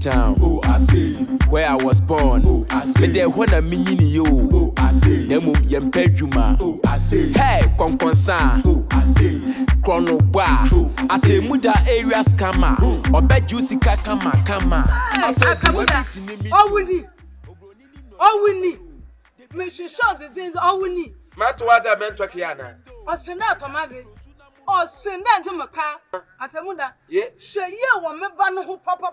town. Oh, I see. Where I was born. Oh, I see. But there when I'm in you. Oh, I see. Nemu yempejuma. Oh, I see. Hey, konkonsa. Oh, I see. Chrono bar. Oh, Atemuda area scammer. Obe juicy kama. Atemuda. All we need. Me she show the things all we need. Matwada Mentrakiana. Or Senat Tomadi. Or send that to Maca. Atemuda. Yeah. She ye one me ban who papa.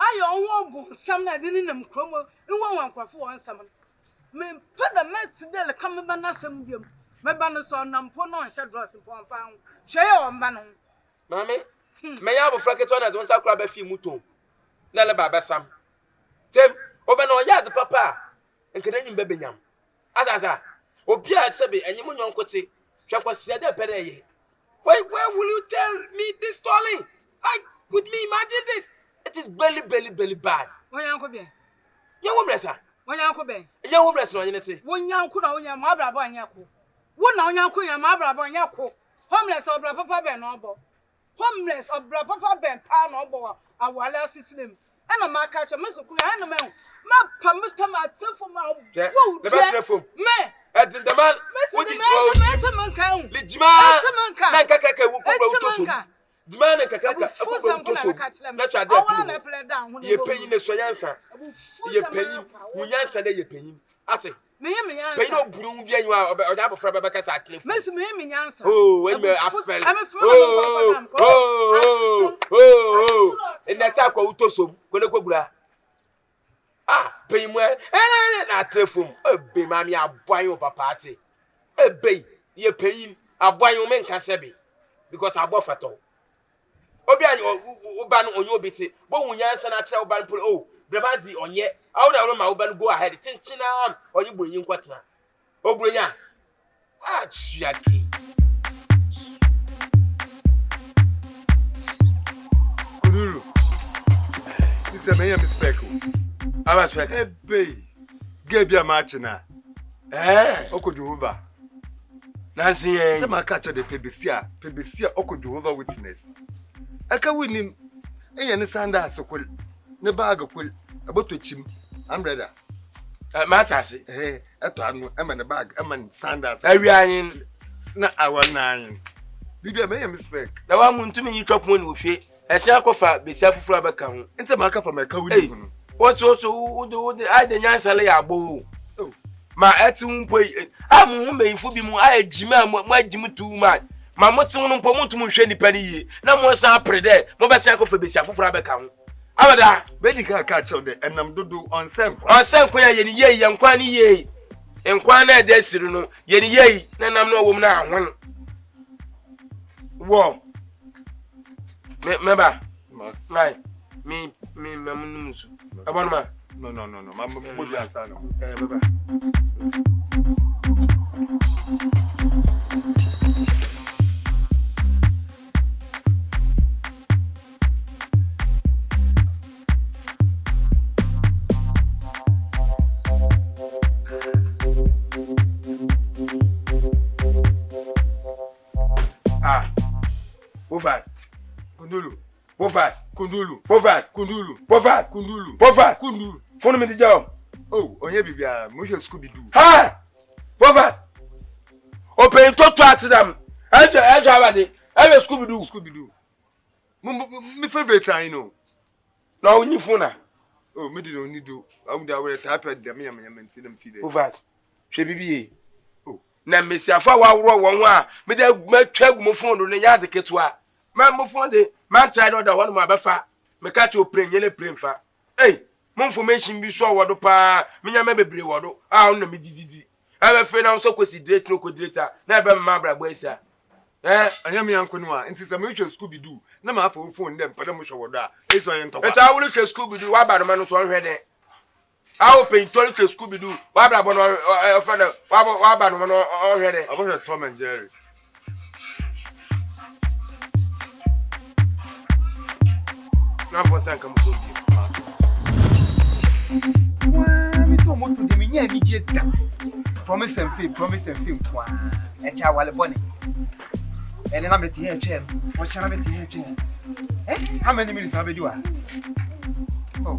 I own one some that didn't them crumble in one for 4 and 7. Me put the met today the coming banasum. My banners on Nampono and Shadros and Pon found. Share on Bannon. Mammy, may I have a fracketon at once I grab a few mutum. Nella Baba Sam. Tim, open all yard the papa and Canadian baby yam. Azaza, or Pierre Sabi and Yamun Cotti. Chakwa said a pere. Where will you tell me this story? Could me imagine this? It is belly bad. When Uncle Ben. Young blesser. When Uncle Ben. Young blesser on unity. One young could own your mother by Yaku. One now young queen and mother by Yaku. Homeless or Papa Ben Noble. Homeless or Papa Ben Pan or our last citizens. And a mark catcher, Mr. Queen, and a man. My permit my telephone. The telephone. Me. At the man, what did you count? The man and Kaka, let's try that. You're paying the Soyansa. You're paying, when you answer, you're paying. I say, pay no broom, you are about for Rebecca's cliff. Miss me, answer. Oh, when you're and that's how go to so, Gologobra. Ah, pay me, and I telephone. Oh, be mammy, I'll buy you a party. Oh, bay, you're paying, I'll buy you men can say because I bought at all. Obian Oban on your bitty, but when you answer a child ban pull, oh, Bravadi on yet, I would my Oban go ahead, Tinchina, or you bring in quatra. Oh, Brian. Ah, Chiaki. Akurugu. This is a man mistake. I was right. Hey, give you a match now. Okurugu. Nancy, some catch the PBC, Okurugu witness. I can win him. I understand that so cool. No bag of quill about to chim. I'm ready. Matters, at one, I'm in a bag, I'm in Sanders. I reign not our 9. Bibi may mistake. The one to me you drop one with it. A circle fat be self for a count. It's a marker for my code. What's also do I the Yansale abo? My atum way. I'm woman for be more. I Jimmy, my Jimmy too much. My motto on Pomotum Shenny Penny. No more sapre there. Mobile circle for be self for a count. Abada, Medical catch on the and I'm do on some. On some quay, ye, young Quani ye. And Quana Desirino, ye, then I'm no woman now. Whoa. Remember, right? Me, Mamma. I want my. No, Mamma, put your son. Ah, Povat, Kundulu, Povat, Kundulu, Povat, Kundulu, Povat, Kundulu, Povat, Kundulu. Phone me the job. Oh, on your baby, Monsieur Scooby Doo. Ha! Povat! Open to them. I have it. I have Scooby Doo. My favorite, I know. No, you phone. Oh, me don't need to. I would have type at them and see them feed it. Povat. She be. Oh, now, Miss Yafa, one, me the check my phone on the yard, the kitwa. Man, phone the man child order one of my buffer. Me catch you playing yellow plane for. Hey, more information be so what pa. Me, I may be water. I don't know me. I have a friend also considerate no could later. Never my brother, sir. I am young Kunwa, and since a mutual Scooby Doo, no matter for phone them, but I'm sure that. It's on top. But I will let Scooby Doo. Why about the man who's already? I will pay 12 to Scooby Doo. Why about one father? Why about one already? I want Tom and Jerry. Number 2 come to we don't want to diminish immediate. Promise and film. A child while a bonnet. And then I'm at the hair chair. What shall I be here? How many minutes have you do? Oh.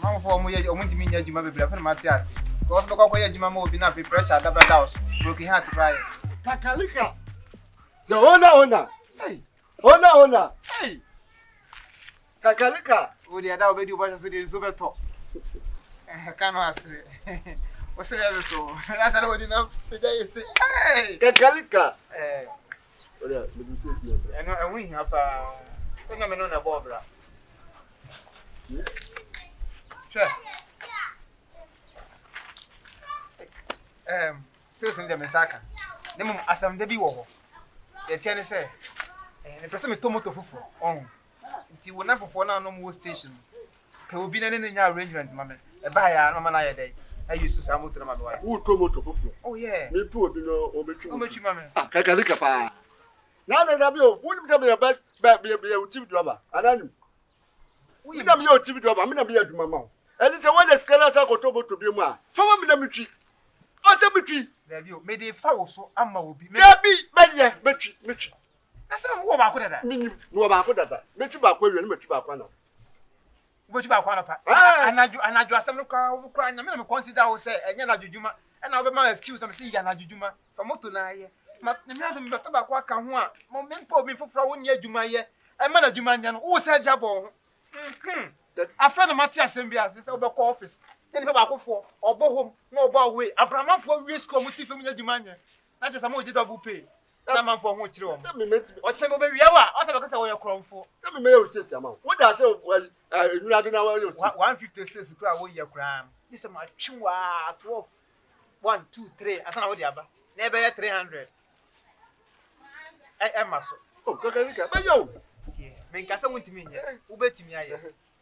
Mama for me, you want to mean you might be bluffing Matthias. Go to go where you will be not be pressure at the house. Broken heart to cry. Kakalika. The owner. Hey. Owner. Hey. Kakalika. Oh, the other video was the super top. I cannot say. What's the other so? That's not enough. Hey. Kakalika. And we have a phenomenon of Barbara. Sure. Citizen de Messaka. The mum as I'm the Biwo. The tennis say, and the person tomato fufu. Oh, it will never for now no more station. There will be any arrangement, mamma. A buyer, no man, I day. I used to some to my wife. Who tomato fufu? Oh, yeah. Me poor, you know, over How much, mamma? Kakalika pa. Now that you wouldn't come your best be a TV drama. And I knew. We have your TV drama. I'm going to be at my mouth. And it's a one that scales out to be more. Some of them tree. Oh, cemetery. There you made a foul so Amma will be. There be, Mitch. That's not what I could have. No, about that. Mitch back where you met back one. Which about one of her. And I do some crying. I'm going to consider, I will say, and you're not Juma. And I'll be my excuse. I'm seeing Juma from Motunai. But the man of tobacco can want. Moment for me for 1 year Juma. And man of Juman, who said Jabon. I found a Matthias and Bias, it's over office. Then about for or go home, no about way. Abraham for risk committee from your demand. That's just a more double pay. That man for which room. Tell me, what's the very hour? I thought I was a crown for. Tell me, say some. What does it? Well, you don't know 156 crowd with your crown. This is my chua 12. 1, 2, 3. I don't know the other. Never 300. I am muscle. Oh, but yo. Make us want to mean, Uber to me.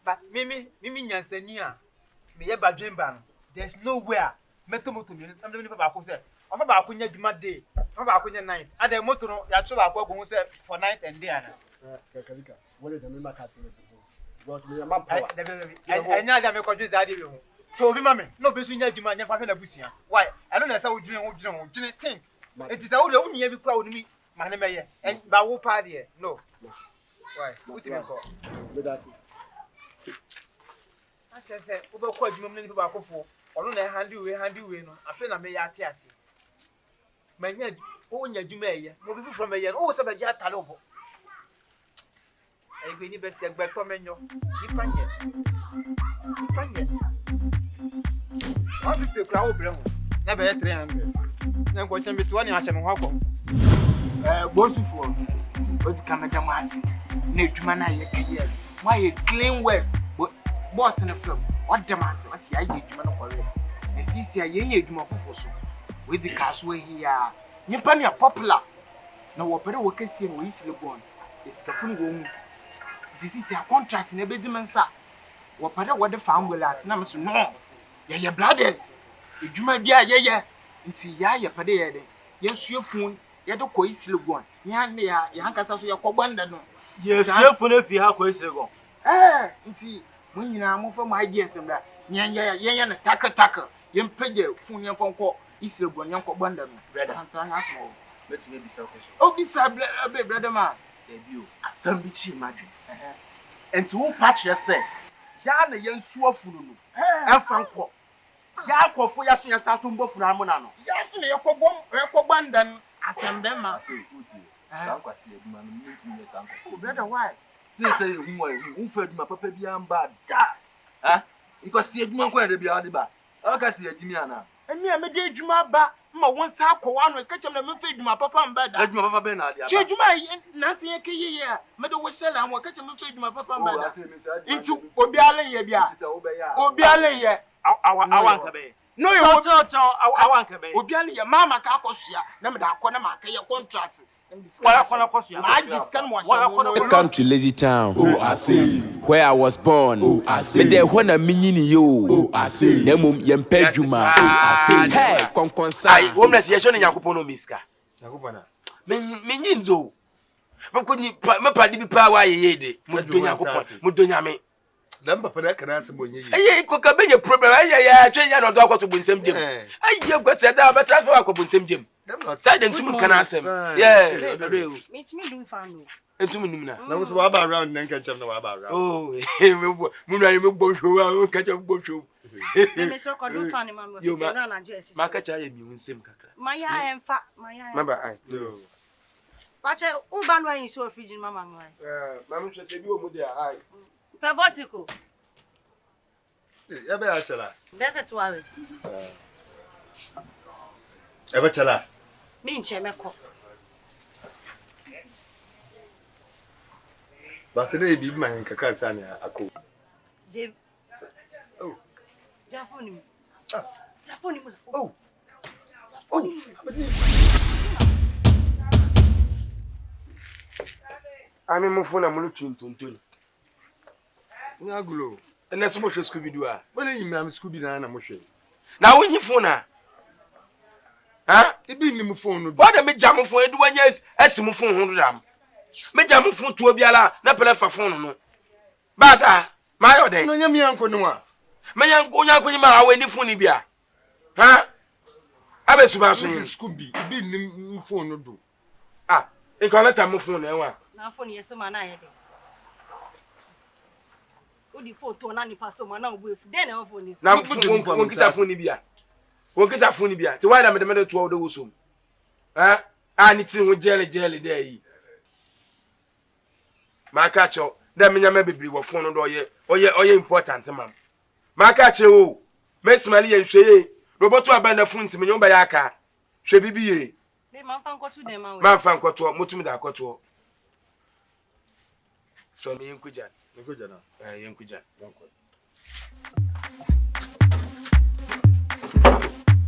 But Mimi Yansenia. There's nowhere. Metomo to me. I'm the about who said, I'm about Kunya Juma day. I'm about Kunya night. I the motor that you are going to for night and day. What is the member casting? Got me a map. I know that I that idea. So, remember, no between Juma and Papa Busia. Why? I don't know how we didn't think. It is all the only every crowd me, my name, and Bawu party. No. Why? What do you call? I said, over quite many people for, or no, handy way, no. I feel I may at Tiasi. My yet, own your Jumay, moving from a year, oh, some Jat Talobo. I will never say, but Tomeno, you 150 crowd, never 300. Now, what can be 20 as I'm welcome. Both of you, but can make a mass. Nature, why clean work. Boss in the film, what the master, what's the idea to correct? And see, I ain't you more for so. With the cash way here, Nippany are popular. No, what better work is in Weasley born. It's the room. This is a contract in a bedroom, sir. What better what the farm will last? And I'm so no. Your brothers. If you might be a yeah, until ya pade. Yes, your phone, you don't go easily born. Yan, Yankas, your cobanda. Yes, your phone if you have go. Until. When you are more from ideas and that, yan, tacker, young pay phone your phone call, Easter born young Banda, brother, and has more. Let me be selfish. Oh, this I brother man. Debut, a son bitch, imagine. And to patch yourself, Yan a young sure fool, and Franco. Yako for your son, Satumbo for Ramonano. Yes, your Banda, as I'm them, I say, brother, why? Say who fed my papa beyond bad. Ah, because see it more quite a bit of the back. I can see it, Timiana. And me, I'm a day Juma back. My one sack for one, catch him and feed my papa and bed. Let my papa Bernard. Change my nothing a key. Meadow was selling and will catch him and feed my papa and bed. Into Obiala, Obiala, our cabe. No, you won't tell our cabe. Obiala, your mamma Cacosia, never that corner mark your contract. Welcome to Lazy Town. Oh, I see. Where I was born. Oh, I see. There when a mini you. Oh, I see. Nemum yempejuma. Oh, I see. Hey, konkonsa. Ai, homeless yeshoni nyakupono miska. Nyakupona. Menyinzo. Mkuni mapadi bipa wa yede. Mudonya kupon. Mudonya me. Namba pana kana se bonye yi. Aye ko ka benye problem. Aye ya twen ya no do akoto bunsem jem. Aye gwa se da ba transfer akoto bunsem jem. Say them to me can asem. Yeah. Me do fan. Entu me nim na. Na wo so wa ba around na nka chem na wa ba around. Oh, me no me bo show, ka chem bo show. Me so ko do fan ma mo fit na na Jesus. Ma ka cha ya mi nsem kakra. Ma ya emfa, ma ya. Remember I. No. Pache u ban wa yin so fridge mama nwa. Mama hwe se bi o mu dia ai. Pe vertical. Ya be ya chala. Bese 2 hours. E be chala. Me nche meko. Ba se dey bi man kakra sa ne akọ. Je. Oh. Jafoni. Jafoni mu. Oh. Oh. Ami mo fona mo tuntuntun. Ni agulo. Ene so mo hwe Scooby Doo a. Bole yi am Scooby na mo hwe. Na wonyi fona. Ha? Ibi ni mo phone no. What me jam phone edu wanya esi mo phone ho dam. Me jam phone tuo biala na pele fa phone no. Bata, my ode. No nyam yanko no a. Me yanko nya kwenyi ma awe ni phone bia. Ha? Abe suba so. This is Scooby. Ibi ni phone no do. Ah, e ko leta mo phone e wa. Na phone yeso ma na ye de. Odi photo na ni paso ma na obuefu. Den na phone is. Na won kita phone bia. Won kita phone bia. Ti why da me de to wo so. Ha? Ah ni tin wo jele there yi. Ma ka cho, da me nya ma bebiri wo phone no do oye important mam. Ma ka che o. Me smali ye hweye. Roboto abanda phone ti me nyo ba ya aka. Hwe bibiye. Me man fan kotu dem ma we. Man fan koto, motumi da koto. So me yenkuja. Yenkuja na. Yenkuja. Yenkuja.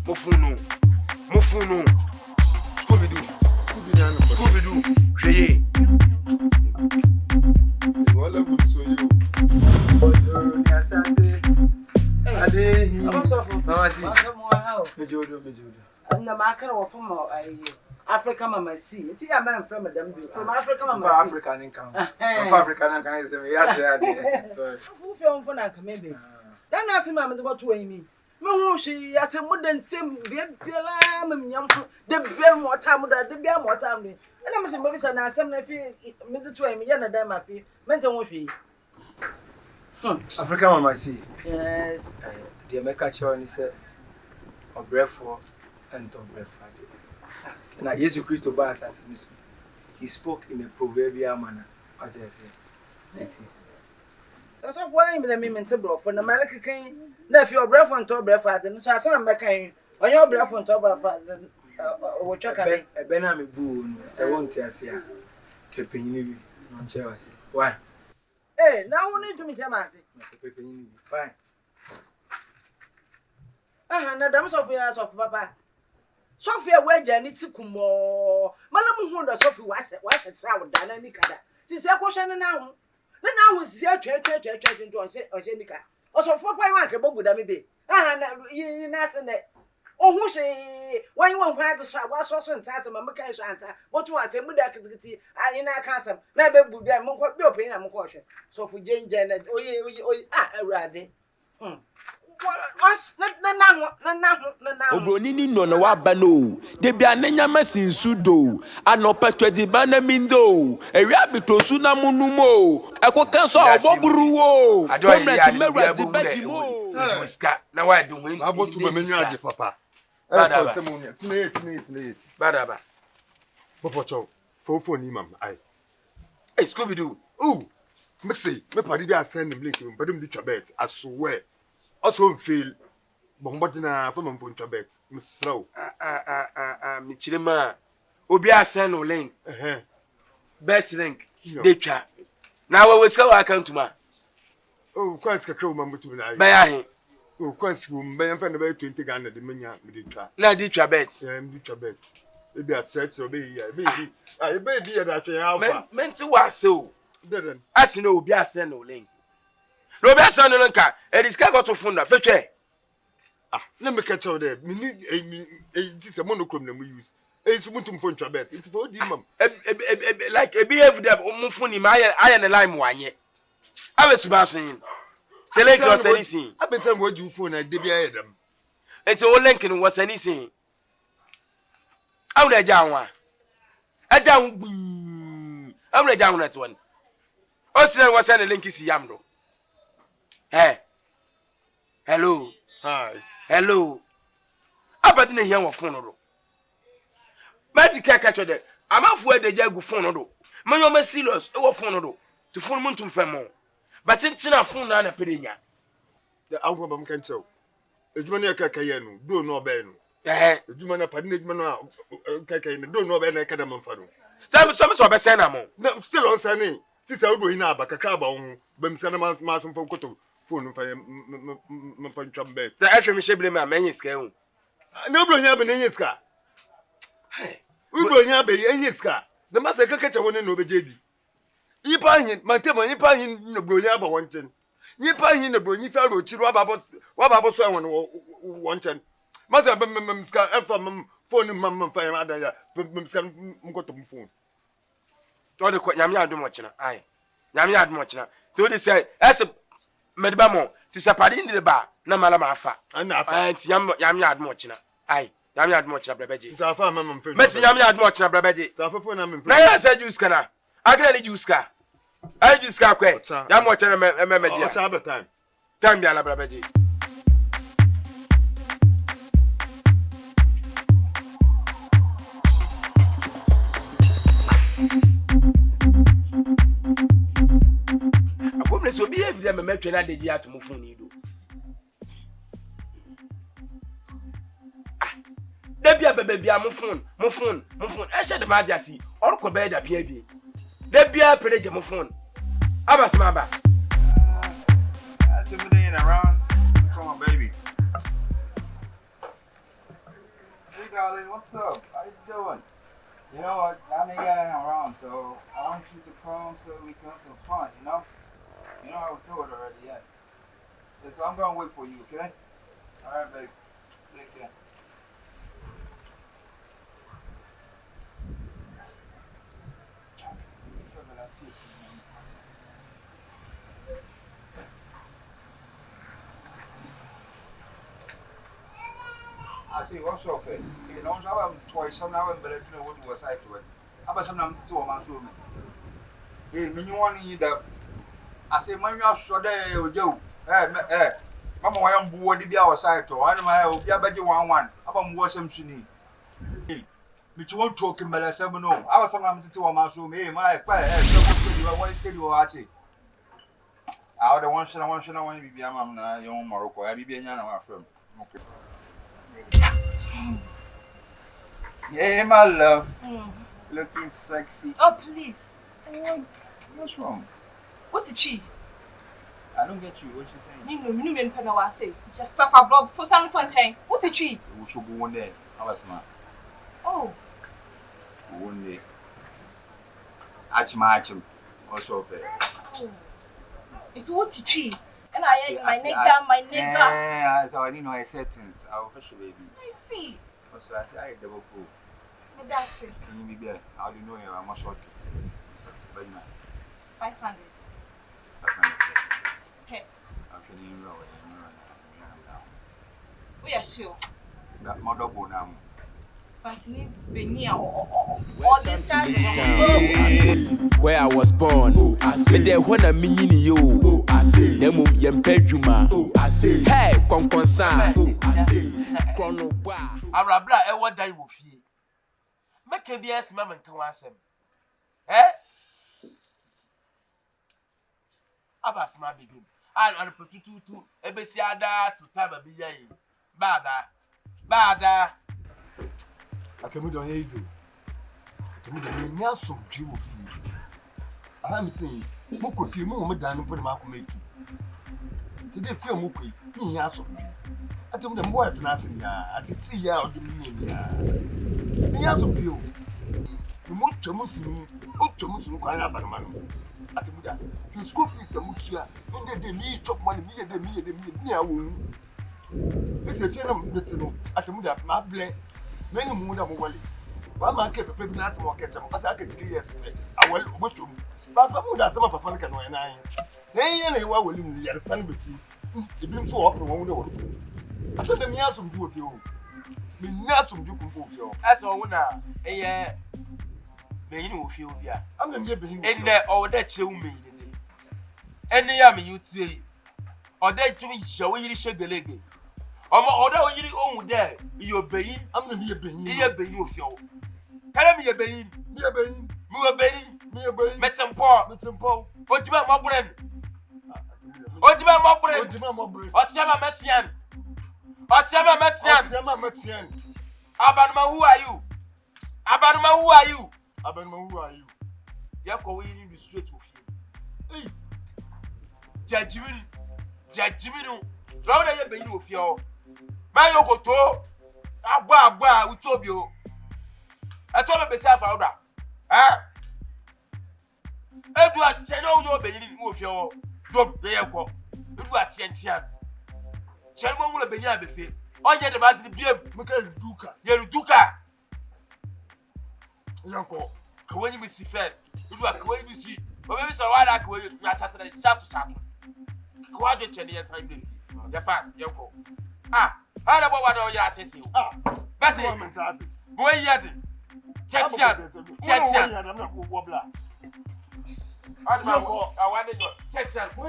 Mufunu. Scooby Doo. Scooby Doo. Hweye. Wala bu so yo. Ojo ni asase. Ade. Abasofo. Mama si. Mo ha o. Mejodo. Na ma kara wo from Africa mama si. Ti ya man from madam bi. From Africa mama For si. Africa nin kan. For Africa nin kan say yes ade. Sorry. Fu fe on na kan be. Dan na se ma me to to yi. Me hu hwe Atemuda ntem biala me nyamfo. De bia mo Atemuda, de bia mo Atemuda. Ela me se mo bisa na asem na fi me to yi me ya na dan ma fi. Me ntem wo hwe. Africa mama si. Yes. The America chair ni say obrefo and obrefo. Na Jesus Christ ba asasimu. He spoke in a proverbial manner as I say. That's why I'm the moment bro for the American king. Na fi obrefo and obrefo ade no so asem me kan. Onye obrefo and obrefo ade wo chaka me. Ebe na me bu no. Say won ti ase a. Tepenyini bi. No che wase. Why? Eh, na wo ni tumi chama ase. Tepenyini bi. Fine. Na dam Sofia papa. Sofia weja ni tikumo. Malamu hu da Sofia wase tra wo dana ni kada. Sisi akwhwe ne na ho. Ne na ho sisi atwa nto o nika. Osofo papa wan ke bogu da me be. Na yi na se ne. Ohun hwe wan hwa de so aso ntase ma meka so anta. Botu Atemuda kitikiti ayi na aka asam. Na be bu bia mo ko be opin na mo ko hwe. Sofo jenje na oye awurade. Obroni no na waba no de bia nanya masinsu do anopetwe di bana mindo ewia bitosu na munumo ekokan so oboburu wo homeless mewra di betimo Ska na why do we Abotu me menyu age papa. Badaba. Tine. Badaba. Popocho. Fofo ni mam. Ai. Hey Scooby Doo. Ooh. Me say, me padi bi asend them link me padi me twabet. I swear. Also feel bombardina from my phone twabet. Me slow. Mi chirema. Obi asen no link. Bet link. Dey twa. Na we ska wa account ma. Oh, quite kakra o mambutu na. Ba ya he. Oh, quite room be yamfa na be 20 Ghana de menya me dey twa. Na dey twa bet. Yeah, me dey twabet. E be at search so be here. Be e be dey that way alpha. Menti wa se o. Deden. Asina obi asen no link. No be asen no link ka. E diska go to phone na fetwe. Na me catch out there. Me need this a monochrome na me use. It's mutum phone twabet. It's for di mam. Like e behave there mo phone ni ma aye na line mo anye. Abe suba so yin. Select your anything. I bet what you phone I dey be ahead them. It's all link no was anything. awuna eja ho a eja ho gbii awuna eja ho na twan o sire wo send link si yam do hello hello abadi na hia wo phone do medical catch de amafu edeja gu phone do manyo ma serious e wo phone do to phone muntu mfemo ba chinchina phone na perenya the awko bam kan chew ejuma ne kakaye no do no obe no ejuma na padi na ejuma no kakaye no do no obe na kada manfa no so be say na mo na still on say sisa odo hina aba kakra ba ho bam sana ma so mfa koto phone mfa mfa ntwam be ta ehwe me shebre me amenyi ska hu na obro nya be na nyiska obro nya be nyiska na ma se kakache woni na obejedi yipa hin mantema yipa hin no bro nya ba wonchen yipa hin na bro nyi fa ro chiru wababo so won wonchen ma se bam ska efa phone mfa ya adan ya bam ska mkoto phone to de ko nyame adom ochina ai nyame adom ochina so de say ese medba mo ti sapade ni de ba na mala ma afa ti nyame adom ochina ai nyame adom ochina brabeje ta afa mama mfe mesi nyame adom ochina brabeje ta afa phone na mfe na ya say juice kana akra ni juice ka ai juice ka kwe nyame ochina memeje ocha be time bi ala brabeje so be every me metwe na deji atomo phone ido da bia bia mo phone e she de ma jasi orko be da bia bi da bia pere je mo phone abasma ba Atemuda in around. Come on, baby. Hey, darling, what's up? How you doing? You know what? I ain't getting around, so I want you to come so we can have some fun, you know? You know how we do it already, yeah. So I'm gonna wait for you, okay? Alright, babe. Take care. I see, what's up, eh? You know, so I'm twice, some now I'm better to know what was I to it. How about some now to a man's woman? Hey, when you want to eat up, I say, man, you're so there, Joe. Mama, I am bored to be outside to one of my own, yeah, but you want one. I'm watching Sunny. Hey, but you won't talk about a 7 no. I was sometimes to a man's room, hey, my quiet, what is still your archie? I don't want to be a man, young Morocco, I be a young firm. Okay. Yeah, my love. Looking sexy. Oh, please. What's wrong? What's the chi? I don't get you. What you saying? You mean I say. Just suffer blood for some to change. What's the chi? We should go one day. How was my? Oh. One day. Achim. What's up there? Oh. It's what's the chi? And I hear my nigga. Yeah, I thought I didn't know I said things. I'll push you, baby. I see. So I say I double cool. But that's it. Can you be there? How do you know you're much short? But now. 500. 500. Hey. I'm feeling you know. We are sure. That mother go now. Fancy being all this time. Where I was born, I say there when a mini you, I say nemu yempejuma, I say hey konkonsa, I say chrono bar. Abra e what die wo fie. Make be as mama nkan wasem. Abasma bibi. An pututu ebesi ada to taba bi yayi. Bada. Atemuda on easy. Atemuda me nya so dwi wo fi. Aha me tin, mo ko fi mo dan no pode ma ko metu. Ti de fi mo ko yi, ni nya so dwi. Atemuda mo wife na asen ya, atiti ya odi mi ya. Ni nya so dwi o. Mo twemu sunu kwa ya barma no. Atemuda, you school fees mo tua. Inde de mi chop money, mi de ni awo. This is a no. Atemuda ma ble. Many moon of Wally. One man kept a paper as more catch up as I could 3 years. I will watch you. Papa would have some of Papa can know. Nay, any one will be at the sun with you. It brings so often one would. I told them, yes, some do with you. Me nyasum ju kunko fio. Asa wo na eye beyin wo fie obi a. Am na me beyin. Enne o da che wo meyin de. Enne ya me yutie. O da tumi hye wo yiri hyegelege. Omo o da wo yiri ohun de yo beyin. Am na me beyin. Iye beyin wo fie wo. Kala me ye beyin. Me beyin. Me wo beyin. Me beyin. Metempo. Metempo. Ojiba mobren. Ojiba mobren. Ojiba mobren. Otiaba metian. Otiaba metian. Otiaba metian. Abanuma, who are you? Abanuma, who are you? Abanuma, who are you? Yako we need to straight with you. Hey. Jajiminu. Round a year with you. Mayo Koto. Abba, Utobio. I told him myself, Alda. Ah. Edward, Channel, you're beginning with your job. There, go. Edward, Tientian. Channel will be here before. Oh, yeah, the battery be a Duka. You're Duka. Yanko. When you see first, you are going to see. But maybe so why that way you are Saturday, sharp to sharp. Quad the Chinese and English. You're fast, Yanko. Ah, how about what all you are saying? Ah, that's it. Boy, yet. Chexian. I'm not wobbler. I wanted your Chexian. Who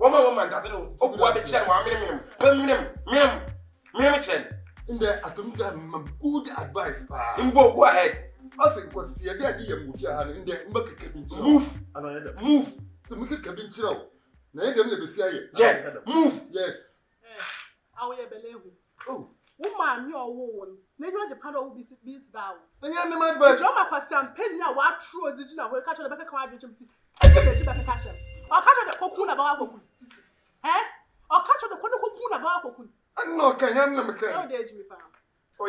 woman that do. Oh, what the chair, minimum chain. In there, Atemuda, good advice. Imbo, go ahead. I think what's the idea move in there, move, and move. To make a cabin chill. Now, you never say it. Move. Yes. I will believe. Oh, Woman, you're woman. Maybe the panel will be beat down. and you have my advice. Drama question, penny, what true original will catch the back of my agency. I'll catch the cocoon about cocoon. Eh? I'll catch the cocoon about cocoon. I'm not can have no No, dear Jimmy Farm. Oh,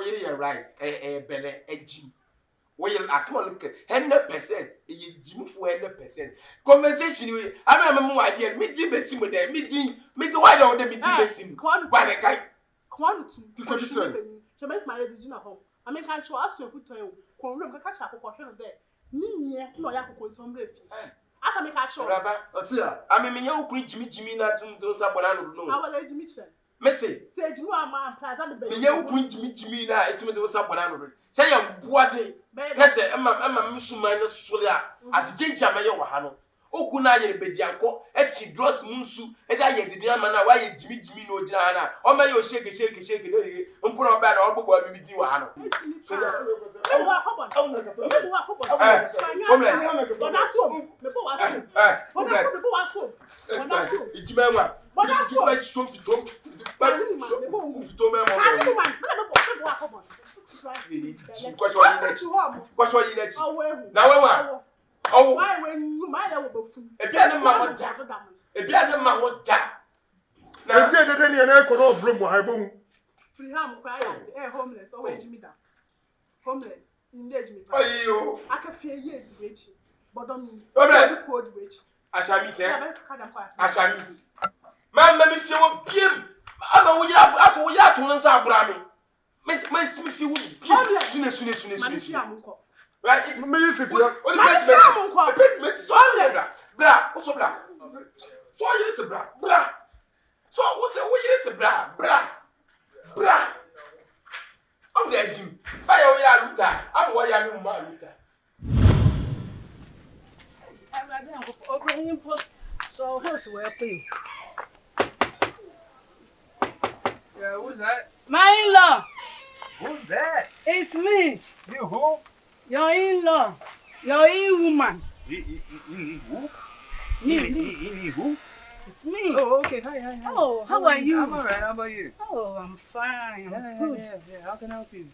you're right. Belle, Jim. Well, a small look, 100%. Jim for 100%. Conversation, I remember my idea. Meeting Bessie with them. Meeting, why don't they meet Bessie? Why the guy? Quantity. To make my original home. I make I show us your foot to you. Room can catch up a portion of that. Near no Yaku some lift. I make I show. I mean, you quit Jimmy not to do some banana. Our lady Mitchell. Messy. Say, you are my plaza. You quit Jimmy not to do some banana. Say, I'm boarding. Let's say, I'm mission minus Solia at Ginger Mayo Wahano. O kuna ye bedianko e chi dross munsu e da ye de ama na wa ye jimi no gina na o ma ye shake no mpuro ba na ogbo mi di wa ha no so ya me wa fobon ijima nwa ijima so fito ba so fito me mo kwasho yi na chi na we wa oh, why when you might have a Ebiane ma ho da. Ebiane ma ho da. Na je de ne na ko no brum mo haibom. Free ham cry homeless or where Jimmy da. Homeless in the Jimmy. Ayo. Aka fear years wechi. But don't mean. Homeless. Code wechi. Ashamit Ashamit. Man me fie wo biem. Ama wo yira to no nsa abura me. Me simi fie wo biem. Sune. Right, me use it. Only pet so bra. What's bra? So you is bra. So what's you is bra. I'm the Jim. Buy your ya luta. I'm why ya no ma luta. So who's where for you? Yeah, who's that? My in-law. Who's that? It's me. You who? Your in-law. Your in-woman. Who? Me. Who? It's me. Oh, okay. Hi. Oh, how are you? I'm alright. How about you? Oh, I'm fine. I'm good. Yeah. How can I help you?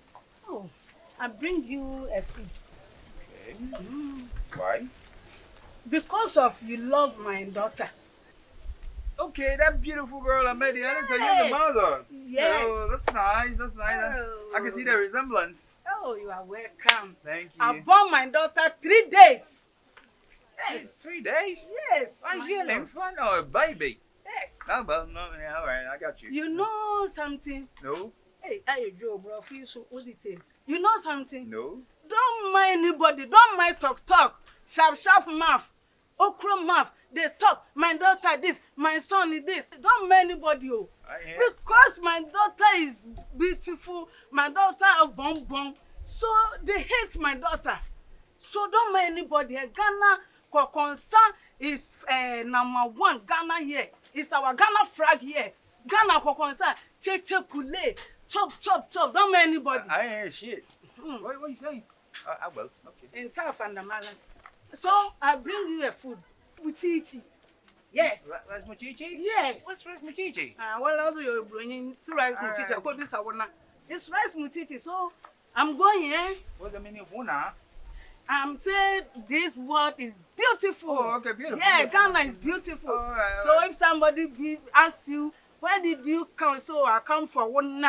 Oh, I bring you a food. Okay. Why? Because of you love my daughter. Okay, that beautiful girl I met the other day, you're the mother. Yes. Oh, that's nice. Oh. I can see the resemblance. Oh, you are welcome. Thank you. I born my daughter 3 days. Yes. 3 days? Yes. Are you having fun or a baby? Yes. Oh, well, no, yeah, all right, I got you. You know something? No? Hey, I Joe, bro, feel so what it is. You know something? No. Don't mind anybody. Don't mind talk. Sharp mouth. Okra mouth. They talk. My daughter this. My son is this. Don't mind anybody. Oh. Because my daughter is beautiful. My daughter a bomb. So they hate my daughter. So don't mind anybody. Ghana concern is number 1. Ghana here. It's our Ghana flag here. Ghana concern. Cheche pule. Chop. Don't mind anybody. I ain't shit. What you saying? I will. Okay. In tough and the man. So I bring you a food. Muchichi. Yes. Rice muchichi? Yes. What's rice muchichi? Well, also you're bringing rice muchichi. I call this one. It's rice muchichi. So I'm going here. What's the meaning of una? I'm saying this world is beautiful. Oh, okay, beautiful. Yeah, Ghana is beautiful. All right. So if somebody asks you, where did you come? So I come for one.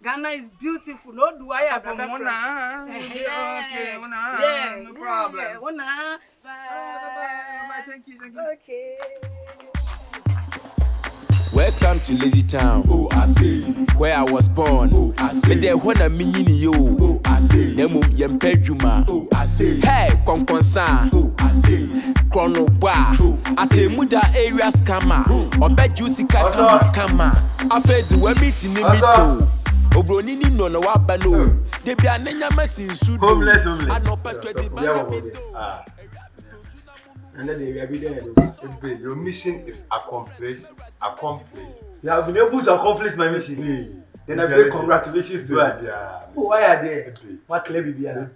Ghana is beautiful. No, do I have a friend? Okay, una. Yeah, No problem. Yeah, una. Bye. Thank you. Okay. Welcome to Lazy Town. Oh, I see. Where I was born. Oh, I see. Me there when I'm mini yo. Oh, I see. Nemu yempejuma. Oh, I see. Hey, konkonsa. Oh, I see. Chrono bar. Oh, Atemuda area scammer. Obe juicy kama. Afedu we meeting in mito. Obroni ni no na wabano. Debi anenya masin sudu. Homeless. And then we are there. Your mission is accomplished. You have been able to accomplish my mission. Then I say congratulations to you. Oh, why are they? What clever Bibia?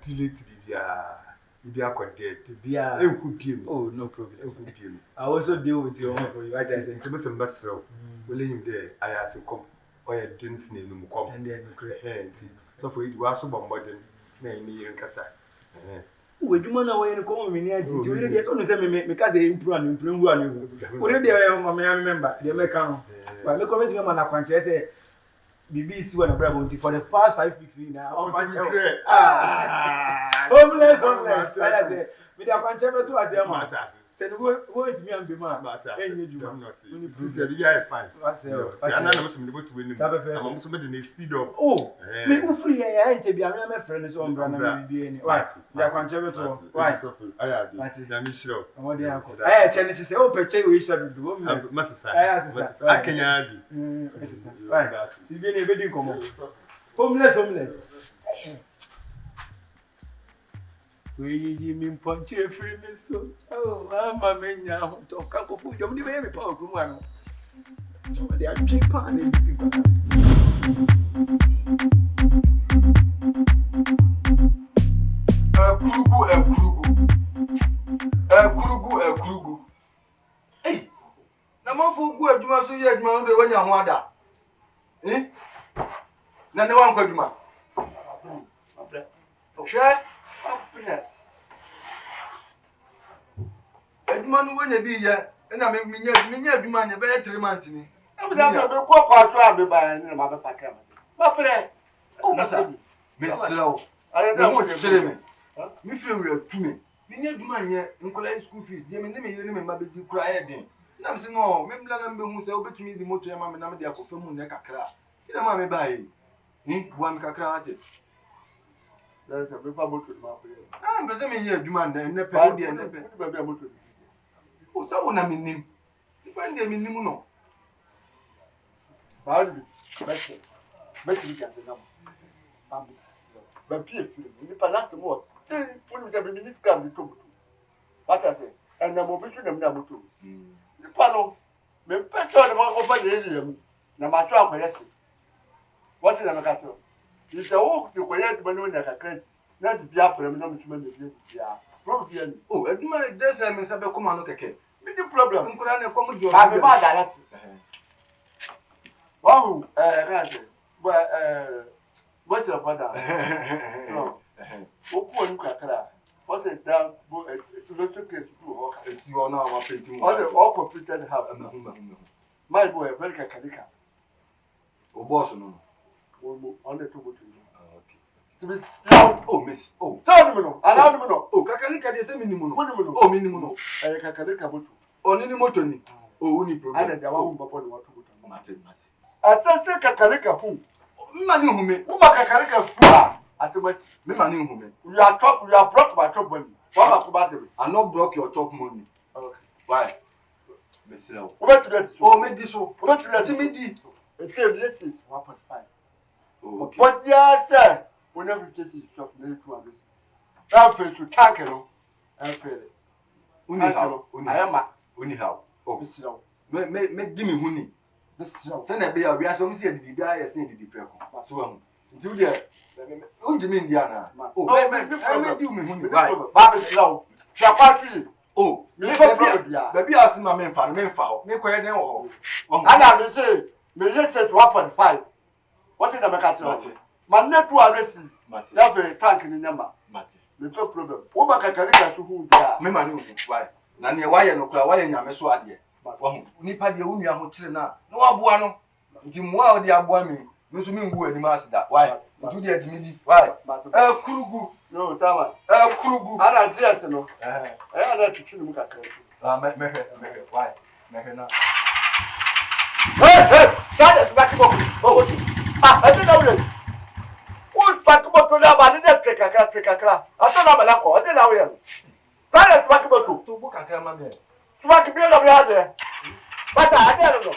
Oh, no problem. I also deal with your own for you. I say, some best row. William there, I ask him come or a dance name no come. and then you create. So for it was so bombarded. Nay, me and Cassa. Would you know when you come in here? You really just only tell me because they improve. Already, I remember the American. Well, me comment to me, man, I can't say BBC when I brought for the past 5 weeks now. Homeless. I say, we don't want to do as a man. Said, go to me and be man. I'm not. You are fine. I'm not going to win. I'm somebody in speed up. Oh, me who free here, I ain't be a friend is on Brana. Right, they are contributor. Right, I am sure. I actually say, oh, Peche, we should do. I can argue. Right, you get a wedding come on. Homeless. We mean punch free me so. Oh, I'm a man now. Talk up for you. You may be powerful one. Somebody are cheap pan. Akurugu. Hey, na mafu gu adwuma so ye adwuma ndo wanya ho ada. Na ne wan kwa adwuma. Hwe. Adwuma no wanya bi ye, na menya adwuma anya be 3 months ni. Abida be ko kwaso abeba ni ma be pakam. Ma pre. Na sa. Mesrawo. Aye da mo chere me. Mi fire wura tumi. Menya adwuma anya nkola school fees. Je me ne me yire ne me ma be di kura ye den. Na me se no, me bla na me hu se obetumi di moto ya ma me na me de akofa mu ne kakra. Ina ma me ba yi. Bua me kakra ate. That's a paper motor ma pre. Mbese me yire adwuma ne pe o de ne pe. Ba be motor. O sa wona me nim. Ipa ndi me nim no. Ba du. Beti ga na mo. Ambis. Ba pie. Ni pa lati mo. When we have been this camp, we took what I say, and the mobility of Namutu. The panel, the person of the area, no matter how I say. What is a macato? It's a walk to quiet when I can not to be up for a minute. Probably, oh, and my dress, I mean, Sabah come on, okay. Big problem. I'm going to come with you. I'm about that. Wow, what's your father? No. Open Kakara. What's it down? To go to case to work. It's you now, I'm painting. All completed have my boy, very Kakalika. Oh, boss, no. On the two. Okay. To be slow. Oh, miss. Oh, tell me no. Allow me no. Oh, Kakalika, they say minimum. Oh, minimum. Kakalika. Oh, Nini Motoni. Oh, only problem. I don't know what to go to. Mate. I say Kakalika who. Money who me. Who make a character? I said, me money who me. You are broke by top money. What about them? I not broke your top money. Okay. Why? Mr. What to that? Oh, make this so. What to that? Me this is 1.5. Okay. But yes, sir. Whenever this is shop, nearly 200. That face to tackle and pay it. Unihow. Oh, Mr. Make give me honey. Send a beer, we are some see the die, I say the prayer. So, do there. Unjim Indiana. Oh, I do me honey. Barbie slow. Oh, maybe I see my men foul. Make way now. And I will say, me just said 1.5. What is the matter? My net 200 that's very tank in the number. No problem. What can I carry to who they are? Me, my new why? Nani, why no cry? Why in your messuadia? Nipa de unu ya hotre na no aboa no nti moa odi aboa me no so me ngu ani ma asida why ntu de adimidi why Akurugu no tama Akurugu ara dress no ara tutu mu kakra me why me na hey sada back up oh I did not really what back up to na ba de prekakra asa na bala ko ade na we sada back up to bu kakra ma me Smack me over there. But I don't know.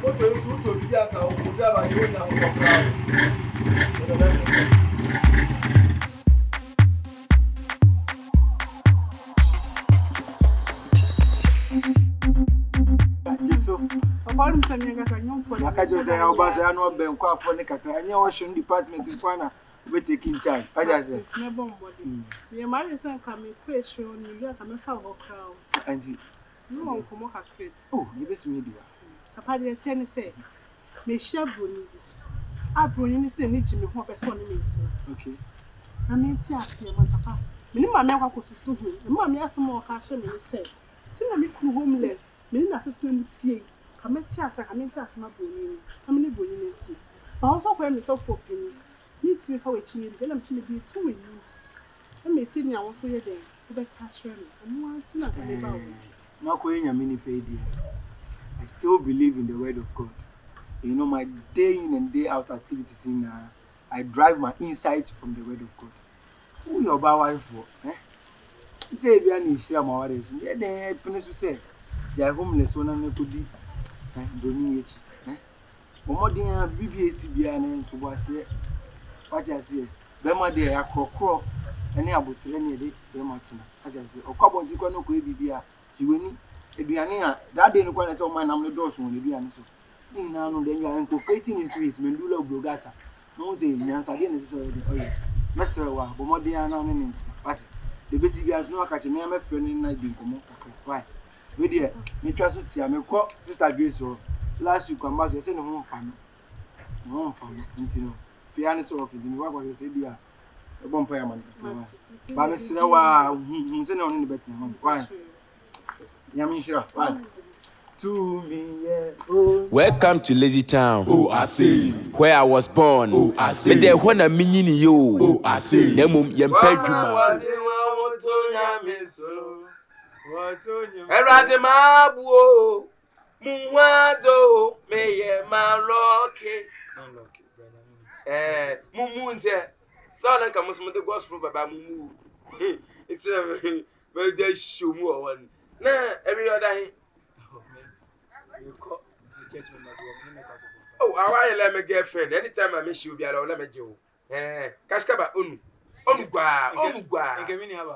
What do you do to the other? Whatever you know. Upon some youngers, I know for I just say, how about I know Ben for Nicaka? I know ocean department in Pana. We taking charge. I just say, no bomb body. Your man is coming, pressure on New York, I'm a foul crown. And no one come up at oh, give it to me, dear. Papa, the attorney say, may share Bruni. I Bruni is the need to me what I saw in it. Okay. I mean, see, I see, my papa. Minima Maka could sue him, and Mamma has some more cash and said, Send me homeless, Minna assistant tea. Come and see us, I mean, that's my Bruni. How many Bruni? But also when it's so for Bruni. Needs me for a chin, then I'm seeing be 2 in you. I may tell you also your day, to catch her, and once not about Marco in your mini pay, dear. I still believe in the word of God. You know, my day in and day out activities in I drive my insight from the word of God. Who your wife for? Jabian is here, my wife. Yeah, they finish to say, Jai homeless one and could be doing it. More than BBAC Bian to was here. What I say, Bema de a crow, any about 3 day, Martin. As I say, or Cabo Dicono could be a Juini, a Biania, that day, no one saw my name, the doors when you be answered. Now, then you are inculcating into his Mendula Blogata. No, say, Nancy, necessarily. Master, but more than an but the basic has no catching me. I'm a friend in night being come. Why? We dear, me trust to see, I may call Sister Grace or last week, I'm about to send home family. No family, until. Fianis of it, what was the Sabia? A bonfire man. But Mr. Who's on the betting. Why? Yamisha, why? To me, welcome to Lazy Town. Oh, I see. Where I was born. Oh, I see. But there when a mini you. Oh, I see. Nemum Yempeduma. Erademabu. Muado. May my rocky. Mumunze. So like I must the gospel by Mumu. It's a very day show more one. Nah, every other. Oh, I let me get friend. Anytime I miss you, be alone, let me do. Kashkaba, Omugwa.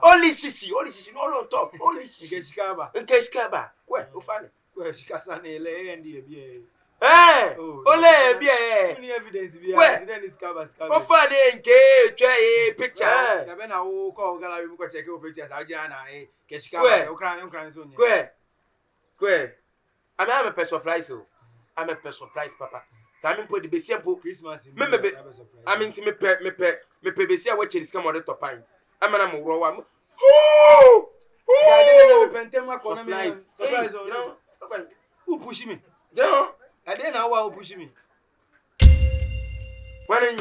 Only Sisi, no talk. Only Kashkaba. Where, Ufani? Where Shikasane, and the ole bia any evidence bia then is cover for fun nke twa picture na be na wo call gallery mo check your pictures ajira na keshika okran so nya kwe I'm a per surprise oh I'm a per surprise papa time put the besia Christmas me I mean me pe besia we cheri scam order to pint amana mo ro wa oh I didn't have a pentema surprise who push me I didn't know who push me. When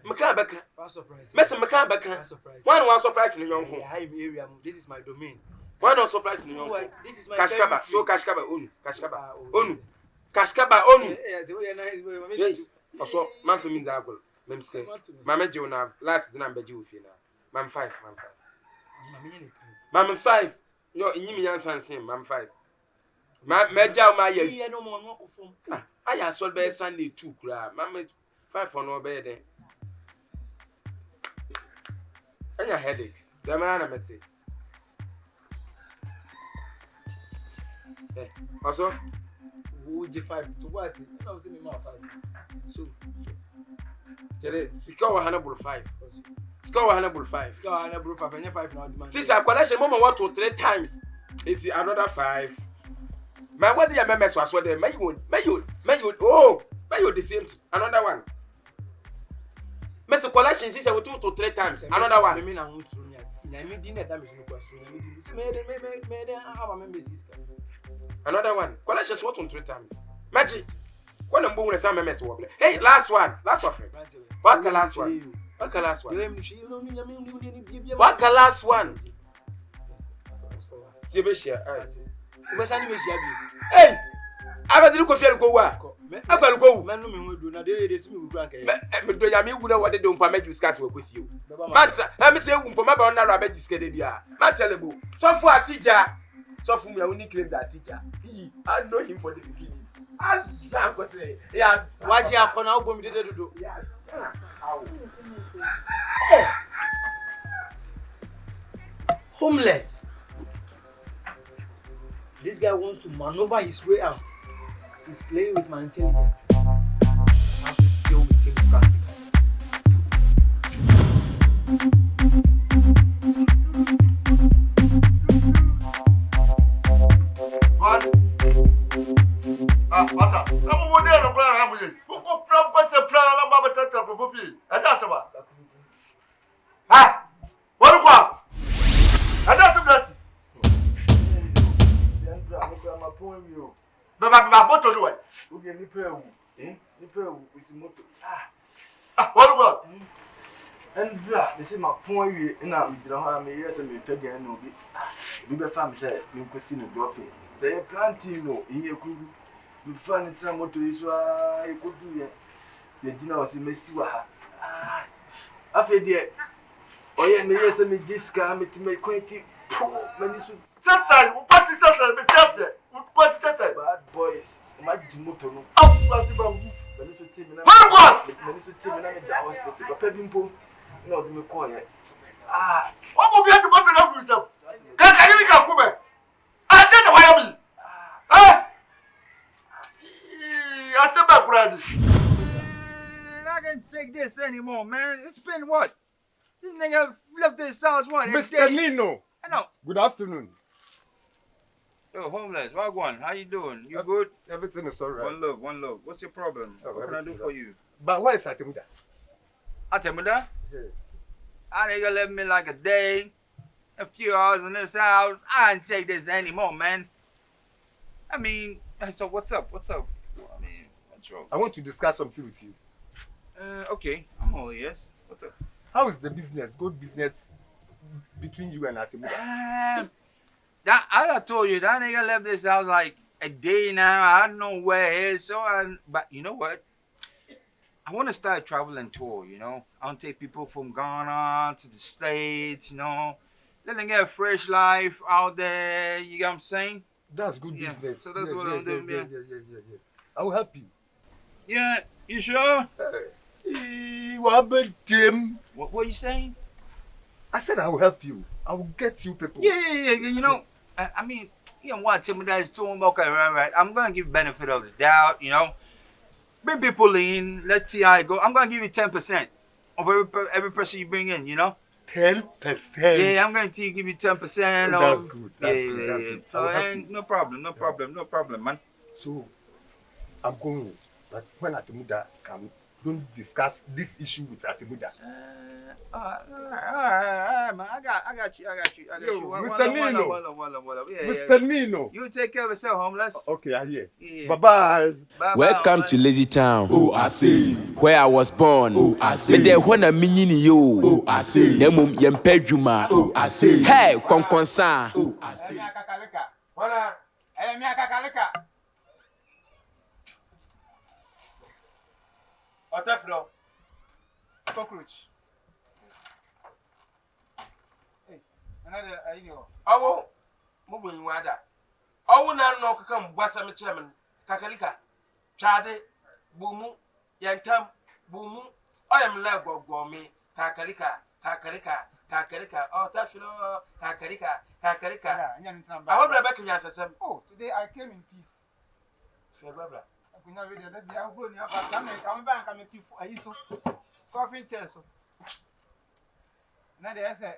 Macabaka, surprise. Mr. Macabaka, surprise. One was surprised in your home. Area. This is my domain. One was surprised in your home. This is my Kashkaba. So Kashkaba, Kashkaba. Kashkaba onu. Yeah, Also, man for me double. Memster. Mama Jonah last number you feel. Man 5. Man 5. No, in you answer same. Man 5. Major my year no more no from. I saw by Sunday 2 crab. Mamma 5 for no bed. And your headache. The man I met it. Also, would you 5 to what? I was in my 5. So, Score Hannibal 5. Score Hannibal 5. Score Hannibal 5 and 5 now. This is a collection moment 1 to 3 times. It's another 5. My what do you remember? So there, may you, oh, may you the same. Another one. Mr. Collection is 2 to 3 times. Another one. I mean, I'm not through yet. I mean, dinner damage no question. Another one. Collection is 1 to 3 times. Magic. When I'm born, some MS wobble. Hey, last one. Last one. What the last one? What the last one? What the last one? Hey, I didn't go feel go work. I will go. Man, no, do not do it. Do you mean what they don't permit you scars with you? Matter, let me say, Poma on the rabbit is Kedia. Matalabo. So for a teacher, so for me, I only claim that teacher. I know him for the beginning. Yeah, why do you have to do? Homeless. This guy wants to maneuver his way out. He's playing with my intelligence. I have to deal with him practically. What's up? I'm going to go plan. Who go plan? What's the plan? I'm about to tell you. And that's about. Ah, what do you want? And that's about. But what to do it? We get Nipeu. Nipeu is motor. Ah, what do you want? And they say my point. And I'm going to yes, and we take it. No, we be family say you could see no drop it. Say planting no in your crew. You find it some motor is why you could do it. The dinner was in Messiah. I feel dear. Oh, yeah, me, yes, and me just come to make quainty. Many sometimes, what is that? Me tell you, what is that? Bad boys, imagine motor. Oh, what about the little team? What? The little team in the hospital. But Pebble, no, me call it. Ah, what will be at the bottom of yourself? Can't you come over? I said, why am I? Ah, I said, my brother. I can't take this anymore, man. It's been what? This nigga left this house one. Mr. Nino. I know. Good afternoon. Yo, homeless, Wagwan, how you doing? You good? Everything is alright. One love. What's your problem? What can I do for you? But where is Atemuda? Atemuda? Yeah. I nigga left me like a day, a few hours in this house. I ain't take this anymore, man. I mean, so what's up? I mean, what's wrong? I want to discuss something with you. Okay, I'm all ears. What's up? How is the business? Good business between you and Atemuda? That I told you that nigga left this house like a day now. I don't know where he is. But you know what? I want to start a traveling tour. You know, I want to take people from Ghana to the States. You know, let them get a fresh life out there. You get what I'm saying? That's good business. So that's what I'm doing. Yeah. I will help you. Yeah, you sure? What happened, Tim? What are you saying? I said I will help you. I will get you people. Yeah. You know, I mean, you know what Tim is doing? Okay, right. I'm going to give benefit of the doubt, you know. Bring people in. Let's see how it goes. I'm going to give you 10% of every person you bring in, you know. 10%? Yeah, I'm going to give you 10%. That's good. That's good. So, no problem, man. So, I'm going. But when Atemuda comes, don't discuss this issue with Atemuda. All right, man. I got you. Yo, Mr. Nino. Mr. Nino. You take care of yourself, homeless. Okay, I hear. Yeah. Bye-bye. Welcome to Lazy Town. Oh, I see. Where I was born. Oh, I see. Me de when a mini yo. Oh, I see. Nemum yempejuma. Oh, I see. Hey, konkonsa. Oh, I see. Otafro. Cockroach. Hey, another idea. Awo. Mo you wada. Awo na no kakam gbasa me kire men. Kakalika. Twade. Bumu. Yantam. Bumu. Oyam la gogo me. Kakalika. Otafro. Kakalika. I hope Rebecca can answer. Oh, today I came in peace. Febra. I could not read that. I'm going to come back. I'm a so coffee chair. So now there's a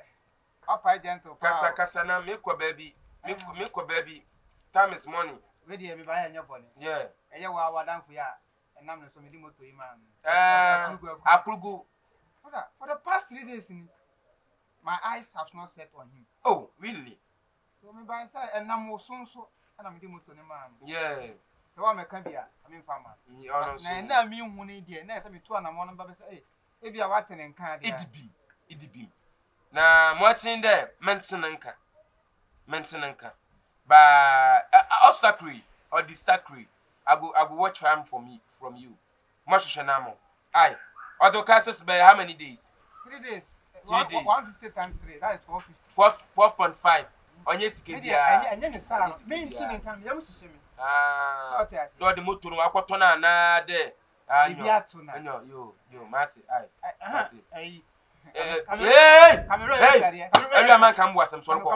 up high gentle. Casana, make a baby. Make a baby. Time is money. Ready, everybody, your body. Yeah. And you are down for ya. And I'm so many to him. Akurugu. For the past 3 days, my eyes have not set on him. Oh, really? So me by side and I'm soon so and I'm doing to the man. Yeah. So I'm a cabia, I mean, farmer. Now, I mean, one idea, and I to an amount of say, if you are watching and can't it be. Now, what's in there? Maintenanka. But obstacle or distractory. I will watch him from you. Much shanamo. Aye. Auto casses by how many days? 3 days. 3 days. 150 times 3. That is 450. 4.5. On yes, and then the salary. Main thing and come, you must see me. Lord, the motor, Aquatona, na de. You, Matty, Hey, every man come with some sort of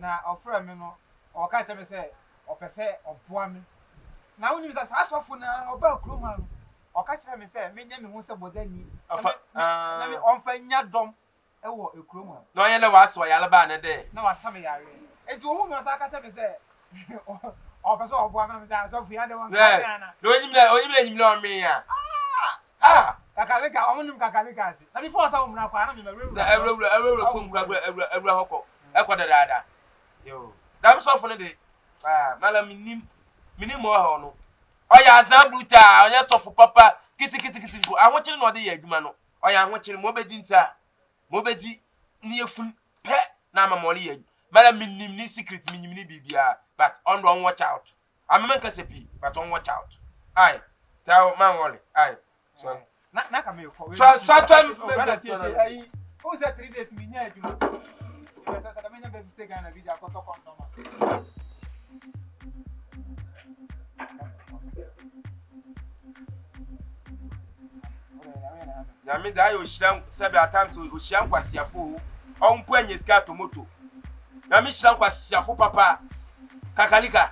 now, offer a memo, or can't ever say, or per se, or woman. Now, you just ask for now about Kruman, or catch them and say, me, who's about any. Let me on your dom. Oh, a Kruman. No, you know what's why Alabama day. No, I saw me. And to whom I can't ever say, or so one of the other one. No, you know me. Kakalika, only Kakalika. Let me force out now. I every hoko. Equadada. Yo, that's so funny. Madam, minim more. Oh, yeah, Zambuta, I just off for Papa. Kitty. I want you to know the Edmano. Oh, yeah, I want you to Mobedi near full pet. Nama Molly. Madam, minim secret, minim BBR, but on watch out. I'm a man, but on watch out. Aye, tell man, Wally. Aye. So, not come here. Who's that 3 days? Me, yeah, you know. I mean, I'm taking a video. I mean, I was several times to Shan was your fool. On point is got to moto. Now, Miss Shan was your fool, Papa. Kakalika.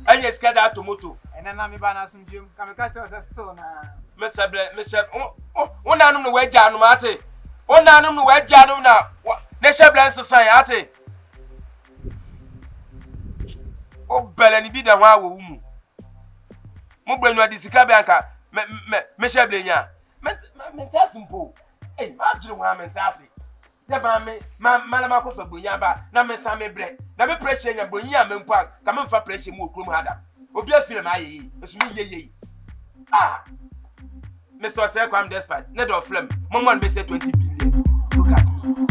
And you scared out to moto. And then I'm about some Jim. Come catch us a stone. Mr. One animal no way, Jan Mate. One animal no way, Jan now. Nation Blanc Society. Oh, Bellany be the one who Mubben was this Cabanca. Michel Blania. Mentassimple. Hey, Madrid Mentassi. Yabame, Malamako for Bunyaba, Namasame bread. Never pressure and Bunya Mempa, come for pressure more Krumada. Obia film I, ye. Ah, Mr. Selk, I'm despite. Net of phlegm. Mamma may say 20 billion. Look at me.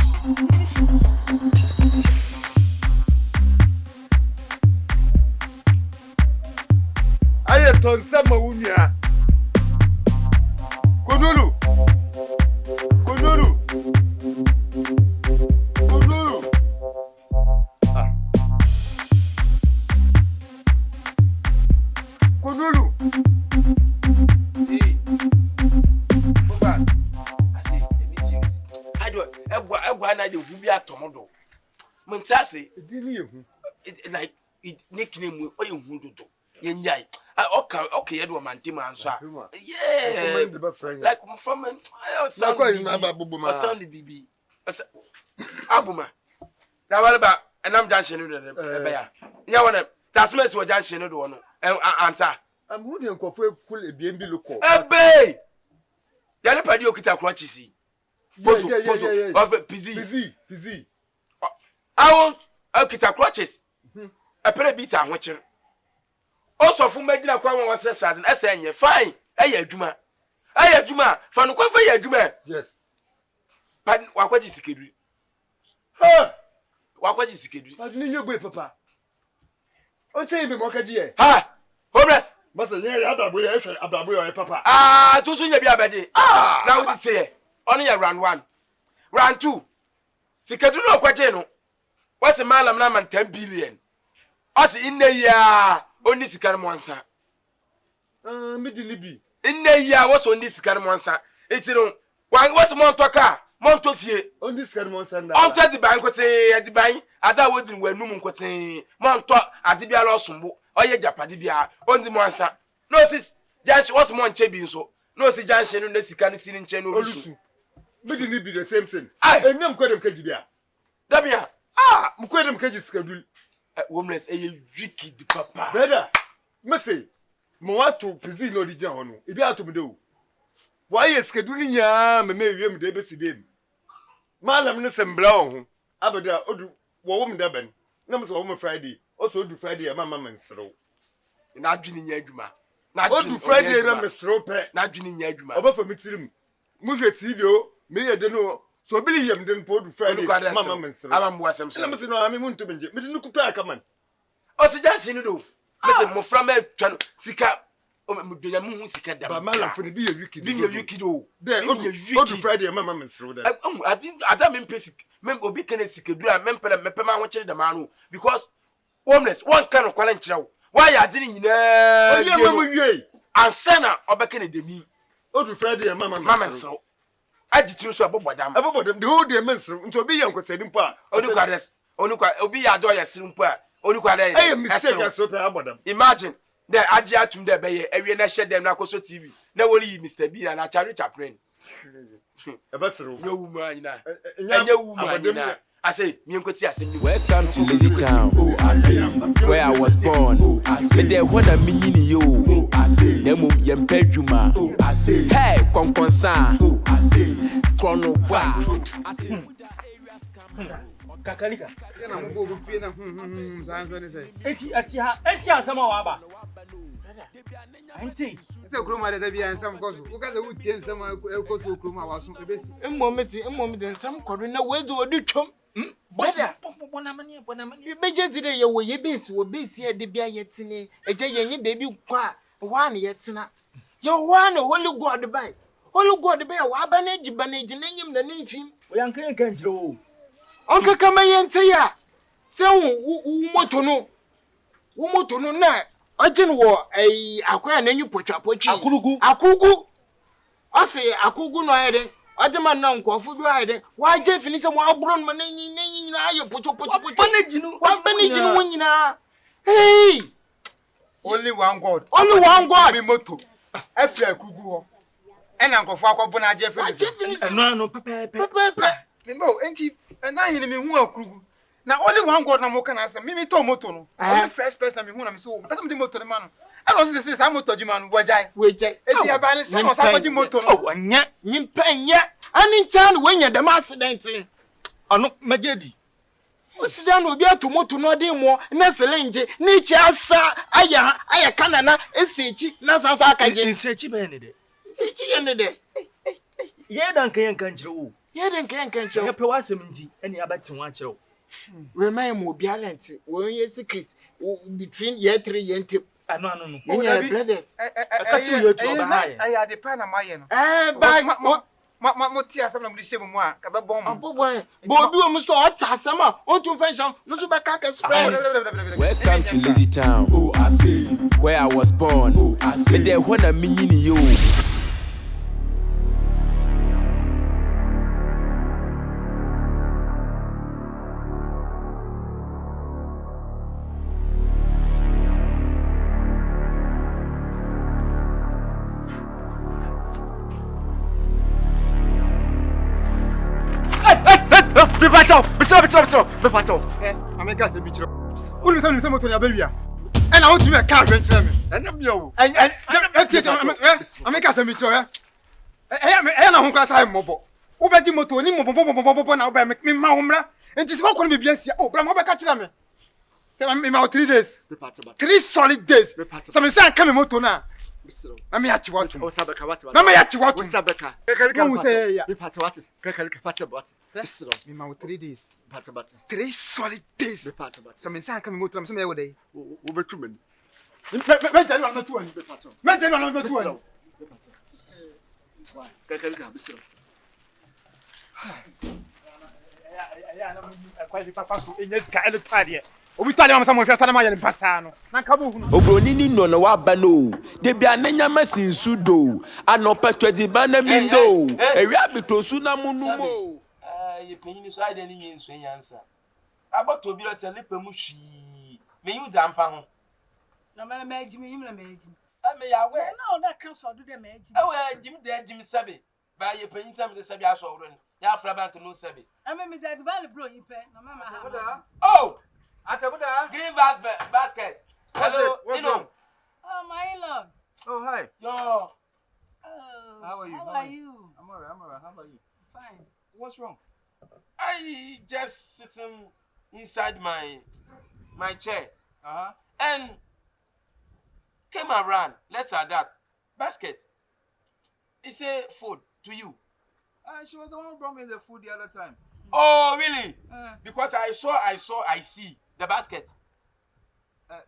I told some Unia. Kodulu. Hey, move fast. I say, I do. I do. We be at Tomodo. Mentasi. Like it nickname we you want to do. Yenjai. Okay, you do a man answer. Yeah. Like from sound BB. Abuma. Now what about and I'm dancing with the yeah, one that's me so dancing do one. Anta. I'm who dey nkofo cool e bien bi loko. Ebe. Ya ne padi okita crutches. Pozo. Of busy. I want okita crutches. A pere beat an witcher. Also fu magina kwa won wase sazen esenye fine. Eye adwuma. Fa no kwa fa ye adwuma. Yes. But wakwaji sikedri. Ha. Wakwaji sikedri. But ni ye boy papa. O che me mo kaji e. Ha. Homeless. Masa ye ya abrabo ye hwe abrabo ye papa. Ah, to so nya bi abede. Ah, na wo dit say. Ono ye round 1. Round 2. Sikadu no kwaje no. What's the malam na man 10 billion. Us in the year only sikar monsa. Me di libi. In the year was only sikar monsa. It's no. What's Montoka? Montofie. Only sikar monsa na. On the bank at the bank. Ada wodin we num kote. Monto adibia lo sombo. Oye japade bia on the monsa. No sis Janshi what's Monche bi so. No sis Janshi no na sika no sini nche no olusu. Me di libi the same thing. Enyam kodem kaji bia. Dabia. Mkodem kaji sikadul. Womeness wicked papa. Brother, me say, mo wato pezi no di jan hono. Ebi ato me do. Why is schedule nya me wiem de be sidem. Malam ne sembla ho. Abada odu wo me da ben. Na me so wo me Friday. Also odu Friday ya mama mensro. Na adwini nya adwuma. Na odu Friday na mesro pe. Na adwini nya adwuma. Oba fa mitirim. Mu hwe TV o, me ye de no. So bili yam den po odu Friday mama mensro. Ama mo asem so. Na me se no ami muntu benje. Me de no kuta aka man. O se Janshi no do. Me se mo fra me twa no sika mo dwanya mu sika da. Ba malam fo ne bi ye wiki. Bi ye wiki do. Then odu Friday mama mensro da. Adam me pesi me obi kana sika dura me mpela me pema ho kire da ma no because homeless one kind of kwala nkyira wo. Why ya dini nyina? Oye mama wie. Ansana obeka ne demi. Odu Friday mama mensro. Ajitim so abobodam. The whole day mensro. Nto obi ye nkosedi mpo a. Onukwa obi ya do ya siri mpo a. Onukwa dey. Hey, mistake aso pe abodam. Imagine the aji atum de be ye ewie na hye dem na koso TV. Na woli Mr. B na Charlie Chaplin. Ebasero. No woman na. Anya woman na. I say me nkoti asem. Welcome to Lazy Town. Oh, I say where I was born. Oh, I say there what a meaning yo. Oh, I say nemu yempedwuma. Oh, I say hey konkonsa. Oh, I say chrono ba. Atemuda areas come. Kakalika. Na mo go fie na san ne say. Eti asama wa ba. Anti. Ese kroma de bia nsam koso. Wo ka ze wutie nsam koso kroma wa so ebesi. Mmomiti nsam kwado na wedu odi twom. Brother, bonamani. Beje dire ye wo ye base wo base ye de bia ye tene. Eje ye nye baby kwa. Wa na ye tena. Ye wa na holy god bai. Holy god bai wa ba na giba na gina nyim na nfim. O yankan kan jiro o. Onka kama ye nte ya. Se wo moto no na Ajin wo akwaya na nyu pochwapochi. Akurugu. Ose akurugu no ayede. Adema na nkofo bi ayede. Wa je fini se mo aburo no na nyina aye pochwapochi. Wa banejinu wo nyina. Hey! Only one God. Me moto. Afri akurugu ho. Ena nkofo akobo na je fini. Eno pepe. No, enti na hini me hu akurugu. Na only one God na mo kana say me to moto no. Only first person me hu na me so. Person me moto ne ma no. I don't say say moto juma no wajai. Eti abani say mo sa kwaji moto no. Onya, nyimpa nya. Ani ntan wenya dem accident. Ano magedi. Osida no obi ato moto no de mo na selenje ni chi asa aya kanana esechi na sanso akaje. Nsechi be ne de. Nsechi ye ne de. Ye dan kan jiro o. Ye dan kan jiro. Ye pe wasem nti ene abati wa kire o. We may mo bialent. We ye secret between ye three ye tip. No. Ye brothers. Akati you to ba haye. Aya de pa na maye no. Ba mo ti asam na mo di shebe mo a ka be bom. Aboboy. Bo bi o mo so o ta asam a o tun function no so be ka ka spread. Welcome to Lazy Town. Oh, I say where I was born. Oh, I say there what a meaning yo. Me pato. Ameka se mi chiro. Unu se moto ni abewia. E na won tu me ka adventure me. Anya bia wo. Ameka se mi chiro na ho kwa sai mobo. Wo be di moto ni mobo na wo be me ma ho mra. Enti se ko no be bia sia. Oh, bra mo be ka kira me. Me ma 3 days. 3 solid days. So me say come moto na. Na me achi what? O sabeka what? Na me achi what? O sabeka. Kalika say ya. Me pato what? Kalika pato what? Me ma 3 days. Pato what? 3 solid days. Me pato what? So me say come moto na me say me wo dey. Wo betu me. Me tell you I'm not doing it. Me tell you I'm not doing it. Why? Can you be Yeah, no, quite the papa so in this kind of target. Obi tell you someone fiata na ma yele pasa no. Na ka bo hu. Obroni ni no no wa ba no. De bia nanya masinsu do. Anopa 20 ba na mindo. Ewi abitosu na munumo. Ye penyin so ade ni yensu yansa. Abato bi rotele pemu hwi. Me yu dampa ho. Na mala me ajimi yim na me ajimi. Me ya we. Na o da kan so do de me ajimi. Jim de jim sabe. Ba ye penyin tam de sabe aso woro ni. Ya fra bank no sabe. Me de ba le bro yipe na mama ha. Oh! Atemuda. Green basket. Hello, you know. Oh, my lord. Oh, hi. Yo. Oh. How are you? How are you? I'm alright. How about you? Fine. What's wrong? I just sitting inside my chair Uh-huh. and came around. Let's add that basket. It's a food to you. She was the one who brought me the food the other time. Oh, really? Because I see the basket.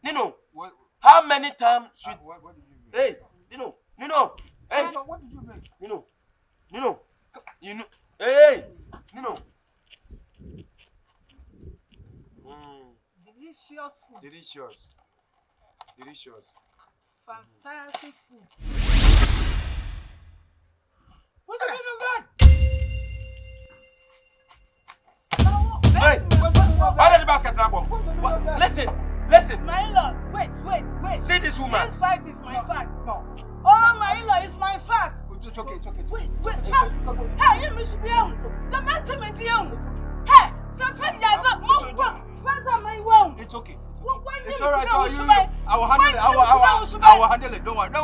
Nino, What? how many times should... What did you bring? Hey, Nino. Hey, What did you bring? Nino. You know. Hey, Nino. Delicious food. Delicious. Fantastic food. What's the meaning of that? Hey, why the basket now? Listen. My lord, wait. See this woman. This fact is my fact. No. Oh, my lord, it's my fact. It's okay. Wait. Hey, you miss me. The man to me, hey, something you have done. It's okay. It's alright. I will handle it. I will handle it. Don't worry. I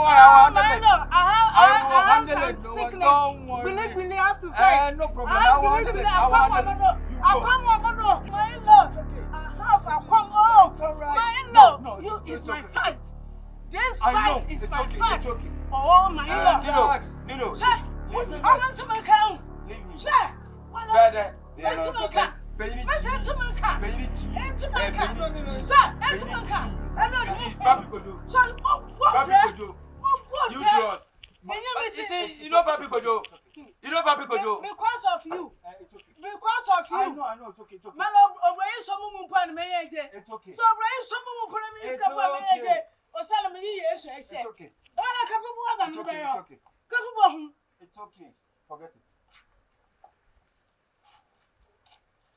will handle it. Don't worry. Really have to fight. No problem. I will handle it. My lord. My lord. No, You is my okay. fight. This I know. fight is It's my okay. fight. It's okay. Oh my lord. Nino. Sir, I want to make him. Leave me. Sir, Better. You know Papi Kojo. Because of you. I know. It's okay. Man, obey some woman, may It's okay. So, obey some woman, It's okay. or sell me, yes, I It's said. okay. Oh, I can't It's go okay. on. It's okay. Come It's okay. Forget it.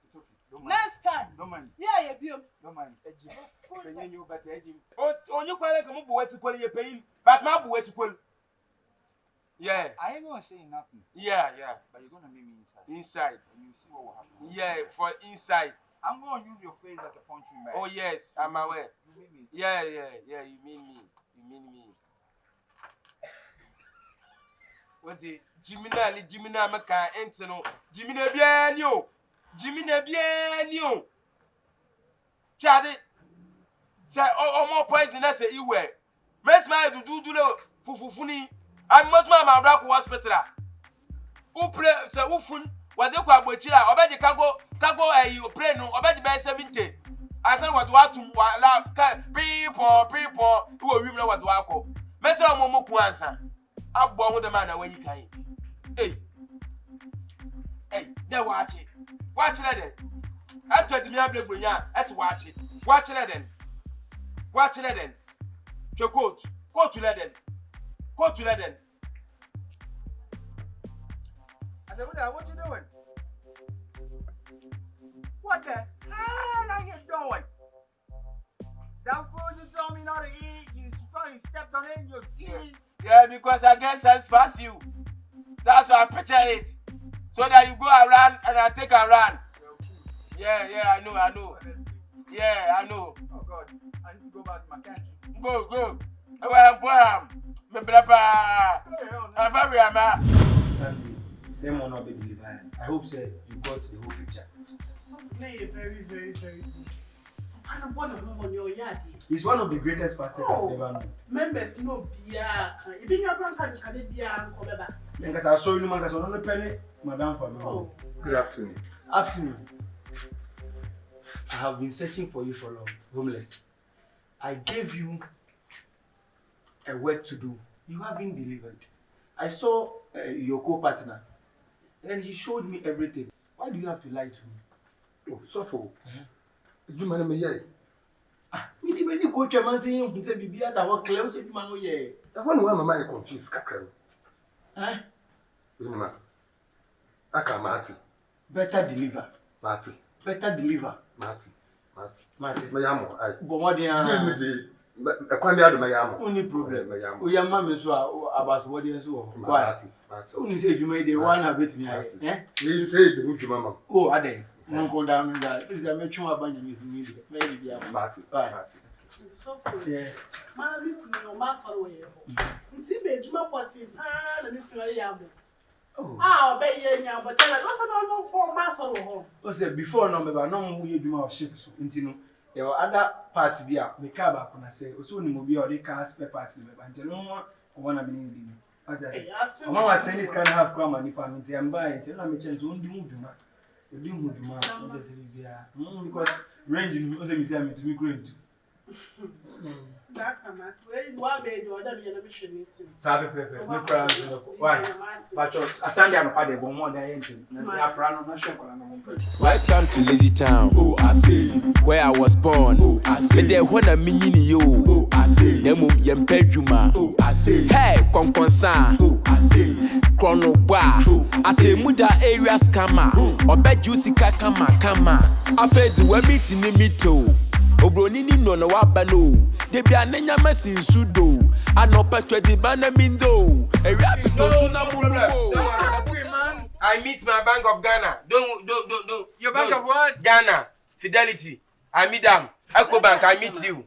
It's okay. Don't mind. next time. Don't mind. Yeah, you. Don't mind. You better Ejim. On you call it come up to call you paying, but my boy to call. Yeah. I ain't gonna say nothing. Yeah. But you're gonna meet me inside. Inside. And you see what will happen. Yeah, for inside. I'm gonna use your face like a punching bag. Oh yes, I'm aware. You meet me. Yeah. You mean me. What the Jimina Maka Entino. Jimina Bianio. Chade. Say more poisonous say you were. Mess my do fufufuni. I'm not my black hospital. Who play say ufun. What they call Bochila, or better Kago, you pray no, or better by 70. I said what people who are women what wako. Metro Momo Kwanza. I'm born with the man when you can. Hey, they watch it. Watch it then. After the Miabe Bunya, let's watch it. Watch it then. Your coach, go to let them. Atemuda, what you doing? What the hell are you doing? That food you told me not to eat, you stepped on it, you're eating. Yeah, because I guess sense past you. That's why I picture it. So that you go around and I take a run. Yeah, I know. Yeah, I know. Oh God, I need to go back to my country. Go. Well, me brapa. I'm very Same will not be delivered. I hope sir, you got the whole picture. Something very, very, very good. And one of them on your yard. He's one of the greatest pastors I've ever known. Members no beer. If you have can beer and come back. Because I saw you, man, that's on the penny, Madame for me. Good afternoon. Afternoon. I have been searching for you for long, homeless. I gave you a work to do. You haven't delivered. I saw your co-partner, and he showed me everything. Why do you have to lie to me? Oh, so for you man me here. We did many coach a man saying you say Bibia that was close if man yeah. I want one mama confused kakra. Eh? You know. Aka Marty. Better deliver. Marty. Better deliver. Marty. Me yamo. I. But what they are. I can't be out of my yamo. Only problem. We are mammy so about what they are so. Why? Only say you made the one a bit me. Eh? You say the mama. Oh, are they? No go down that. Please, I make sure about you maybe be a Marty. So yes. Mammy, no master way. It's a juma party. Let me feel yam. Ah, obey ye now, but tell us no for master home. O say before no me ba no mo ye dwuma o ship so ntino. There were other parts bi a me ka ba ko na say o so ni mo bi o de car spare parts me ba ntino mo ko wana bi ni di ni. Aja. Mama was saying this kind of have come and if I'm in am buy it na me change o ndi mu dwuma. O di mu dwuma o just be bia. Because range ni o say me say me to me current. That come as well be the other be mission meeting. Sabe pepe. Me cry why? But asande am pa de bon mo na yen. Na say afra no na hwe kola no mo. Welcome to Lazy Town. Oh, I see where I was born. Oh, I see there when I mean you. Oh, I see them yempedwuma. Oh, I see hey konkonsa. Oh, I see chrono bar. Oh, Atemuda area scammer. Obe juicy kama. I fed the we meet in the middle. Obroni ni no waba no. De bia nenya masin sudo. Anopetwe di bana mindo. E rabbit to suna mulubo. I meet my Bank of Ghana. Don't. Your Bank of what? Ghana. Fidelity. I meet them. Ecobank, I meet you.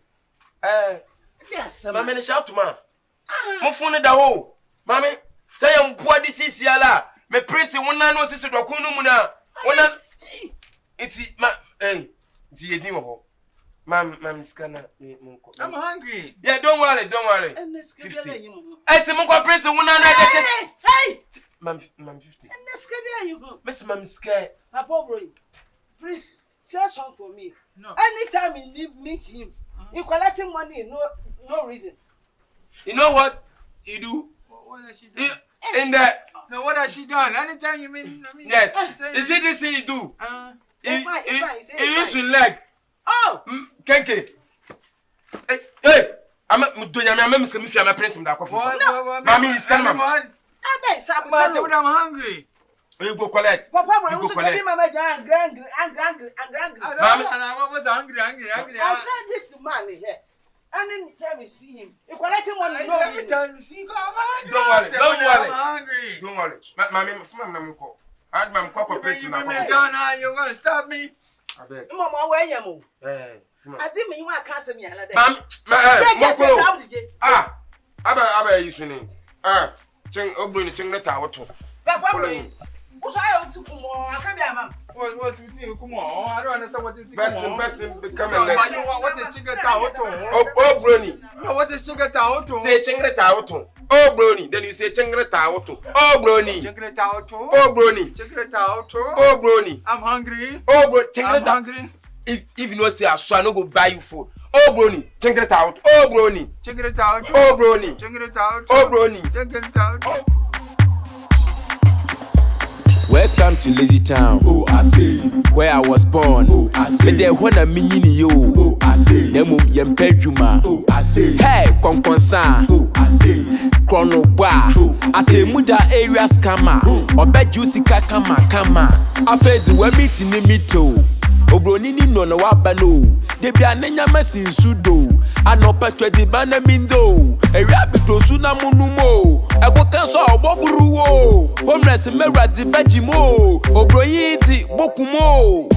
Yes, Mama, shout to man. Mo phone da ho. Mama, say I'm poor this is yala. Me print one no sister do kunu mu na. One it's ma it's yedi ho. Mam scanner. I'm hungry. Yeah, don't worry. 50. Hey, Timoko print one na. Hey! Mam 50. And this can be you. Miss Mam scared. Papa boy, please say something for me. No. Anytime you meet him, you collecting money, no reason. You know what you do? What has she done? In the No, what has she done? Anytime you mean yes. You see this thing you do? It's fine. You use your leg. Oh! Kenke. Hey! I'm doing I'm printing that coffee. Mommy is coming. I bet Sam, I'm hungry. You go collect. Papa, You I'm go going to collect. give Mama Jan, grand. I was hungry. I said this man here. And anytime you see him, you collecting money, no Every reason. time you see, Don't worry. I'm hungry. Don't worry. Mommy, call. And Mam cooperating. You're going to stop me. I beg. Mama, where you move? Hey. I didn't mean you want to cancel me another day. Mam, Ah, Aba you swimming. Cheng Obruni cheng let out. Papa, what's I to come on? I can't be a man. What's with you? Come on. I don't understand what you think. Person become a What is sugar tower? Oh, Brony. No, what is sugar tower? Say chengre tauto. Oh, Brony. Then you say chengre tauto. Oh, Brony. Sugar tower. Oh, Brony. Sugar tower. Oh, Brony. I'm hungry. Oh, bro, chengre I'm hungry. If you know say I no go buy you food. Oh, Brony. Chengre tauto. Oh, Brony. Sugar tower. Oh, Brony. Sugar tower. Oh, Brony. Sugar tower. Welcome to Lazy Town. Oh, I see where I was born. Oh, I see there when I mean you. Oh, I see them yempedwuma. Oh, I see hey konkonsa. Oh, I see chrono bar. Oh, Atemuda area scammer. Obe juicy kama. I fed the we meet in the middle. Obroni ni no waba no. De bia nenya masin sudo. Anopetwe di bana mindo. E rabbit to suna munumo. E go kanso oboburu wo. Homeless mera di bejimo. Obroyi di bokumo.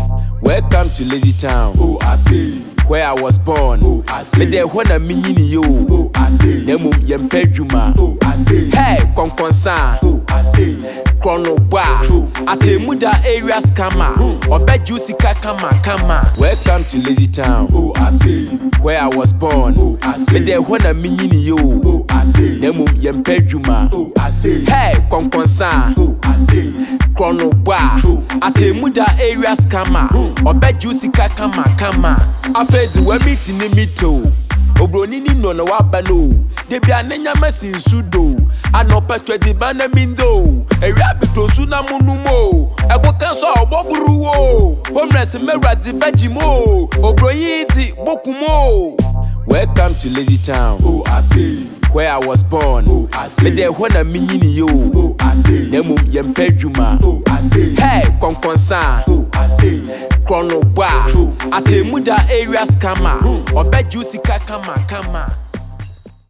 Welcome to Lazy Town. Oh, I see where I was born. Oh, I see there when I mean you. Oh, I see them yempedwuma. Oh, I see hey konkonsa. Oh, I see chrono bar. Oh, Atemuda area scammer. Obe juicy kama. Welcome to Lazy Town. Oh, I see where I was born. Oh, I see there when I mean you. Oh, I see them yempedwuma. Oh, I see hey konkonsa. Oh, I see chrono bar. Oh, Atemuda area scammer. Obe juicy kama. I fed the we meet in the middle. Obroni ni no wabano. De bia nenya mesin sudo. Anopa 20 bana mindo. Area bito suna munumo. Eko kanso oboburuwo. Homeless mera di bajimo. Obroyi di bokumo. Welcome to Lazy Town. Oh, I see. Where I was born. Oh, I see. Me de hona minyini yo. Oh, I see. Nemu yempejuma. Oh, I see. Hey, konkonsan. Oh, I see. Chrono bar. Oh, Atemuda area scammer. Obe juicy kama.